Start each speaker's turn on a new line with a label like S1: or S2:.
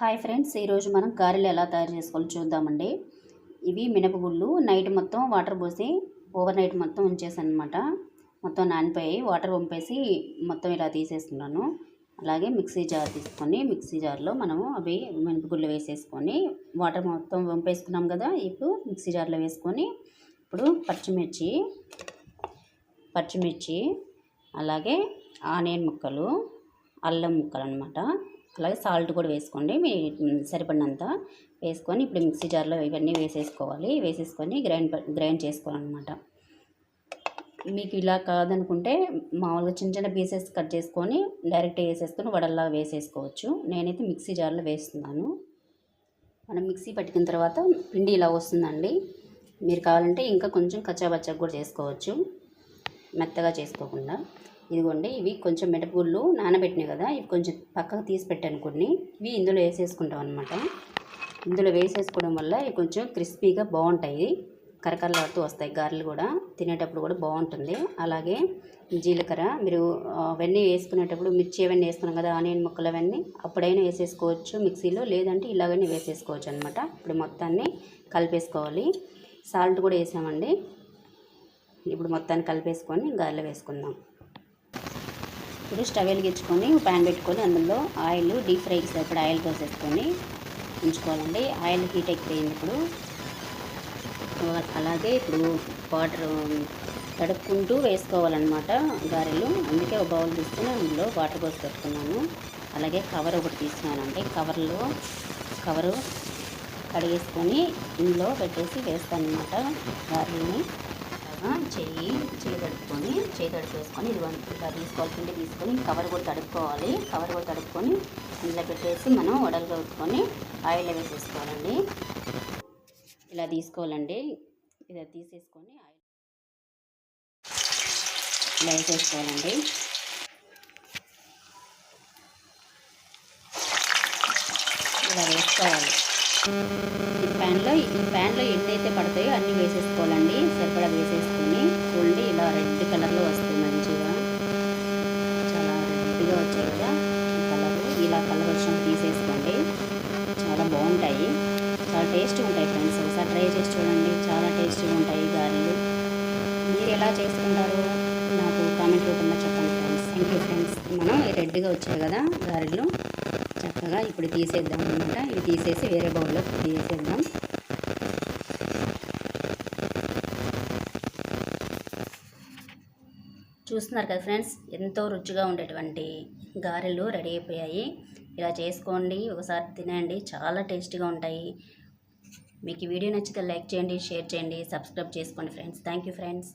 S1: Hi friends, ఈరోజు మనం గారెలు ఎలా తయారు చేసుకోవాలో చూద్దామండి. ఇవి మినపగుళ్ళు నైట్ మొత్తం వాటర్ పోసి ఓవర్ నైట్ మొత్తం ఉంచేసాను అనమాట. మొత్తం నానిపోయి వాటర్ వంపేసి మొత్తం ఇలా తీసేస్తున్నాను. అలాగే మిక్సీ జార్ తీసుకొని మిక్సీ జార్లో మనము అవి మినపగుళ్ళు వేసేసుకొని వాటర్ మొత్తం వంపేసుకున్నాం కదా. ఇప్పుడు మిక్సీ జార్లో వేసుకొని ఇప్పుడు పచ్చిమిర్చి అలాగే ఆనియన్ ముక్కలు, అల్లం ముక్కలు అనమాట. అలాగే సాల్ట్ కూడా వేసుకోండి, మీ సరిపడినంత వేసుకొని ఇప్పుడు మిక్సీ జార్లో ఇవన్నీ వేసేసుకొని గ్రైండ్ చేసుకోవాలన్నమాట. మీకు ఇలా కాదనుకుంటే మామూలుగా చిన్న చిన్న పీసెస్ కట్ చేసుకొని డైరెక్ట్ వేసేసుకొని వడల్లా వేసేసుకోవచ్చు. నేనైతే మిక్సీ జార్లో వేస్తున్నాను. మనం మిక్సీ పట్టుకున్న తర్వాత పిండి ఇలా వస్తుందండి. మీరు కావాలంటే ఇంకా కొంచెం కచ్చాబచ్చా కూడా చేసుకోవచ్చు, మెత్తగా చేసుకోకుండా. ఇదిగోండి, ఇవి కొంచెం మినపగుళ్ళు నానబెట్టినాయి కదా, ఇవి కొంచెం పక్కకు తీసి పెట్టాను కొన్ని. ఇవి ఇందులో వేసేసుకుంటాం అనమాట. ఇందులో వేసేసుకోవడం వల్ల ఇవి కొంచెం క్రిస్పీగా బాగుంటాయి, కరకరలాడుతూ వస్తాయి. గారెలు కూడా తినేటప్పుడు కూడా బాగుంటుంది. అలాగే జీలకర్ర మీరు అవన్నీ వేసుకునేటప్పుడు మిర్చి అవన్నీ వేసుకున్నాం కదా, ఆనియన్ ముక్కలు అవన్నీ అప్పుడైనా వేసేసుకోవచ్చు మిక్సీలో, లేదంటే ఇలాగనే వేసేసుకోవచ్చు అనమాట. ఇప్పుడు మొత్తాన్ని కలిపేసుకోవాలి. సాల్ట్ కూడా వేసామండి. ఇప్పుడు మొత్తాన్ని కలిపేసుకొని గారెలు వేసుకుందాం. ఇప్పుడు స్టవ్ వెలిగించుకొని ప్యాన్ పెట్టుకొని అందులో ఆయిల్ డీప్ ఫ్రైకి సరిపడా ఆయిల్ పోసేసుకొని ఉంచుకోవాలండి. ఆయిల్ హీట్ అయిపోయింది ఇప్పుడు. అలాగే ఇప్పుడు వాటర్ తడుపుకుంటూ వేసుకోవాలన్నమాట గారెలు. అందుకే ఒక బౌల్ తీసుకుని అందులో వాటర్ పోసి పెట్టుకున్నాను. అలాగే కవర్ ఒకటి తీసుకున్నానండి. కవరు కడిగేసుకొని ఇందులో పెట్టేసి వేస్తాను అనమాట గారెల్ని. చేయి తడుపుకొని ఇది ఇలా తీసుకోవాలి. పిండి తీసుకొని కవర్ కూడా తడుపుకొని ఇందులో పెట్టేసి మనం వడలు కలుపుకొని ఆయిల్లో వేసేసుకోవాలండి. ఇలా తీసుకోవాలండి. ఇలా తీసేసుకొని ఇలా వేసేసుకోవాలండి. ఇలా వేసుకోవాలి. ఈ ప్యాన్లో ఎన్నైతే పడతాయో అన్నీ వేసేసుకోవాలండి. సరిపడా వేసేసుకొని చూడండి, ఇలా రెడ్ కలర్లో వస్తాయి. మంచిగా చాలా రెడ్గా వచ్చాయి కదా కలరు. ఇలా కలర్ వచ్చినప్పుడు తీసేసుకోండి. చాలా బాగుంటాయి, చాలా టేస్ట్గా ఉంటాయి ఫ్రెండ్స్. ఒకసారి ట్రై చేసి చూడండి, చాలా టేస్ట్గా ఉంటాయి గారెలు. మీరు ఎలా చేసుకుంటారు నాకు కామెంట్ రూపంలో చెప్పండి ఫ్రెండ్స్. Thank you friends. మనం రెడ్గా వచ్చాయి కదా గారెలు, చక్కగా ఇప్పుడు తీసేద్దాం అనమాట. ఇవి తీసేసి వేరే బౌల్లో తీసేద్దాం. చూస్తున్నారు కదా ఫ్రెండ్స్, ఎంతో రుచిగా ఉండేటువంటి గారెలు రెడీ అయిపోయాయి. ఇలా చేసుకోండి, ఒకసారి తినండి, చాలా టేస్టీగా ఉంటాయి. మీకు ఈ వీడియో నచ్చితే లైక్ చేయండి, షేర్ చేయండి, సబ్స్క్రైబ్ చేసుకోండి ఫ్రెండ్స్. Thank you friends.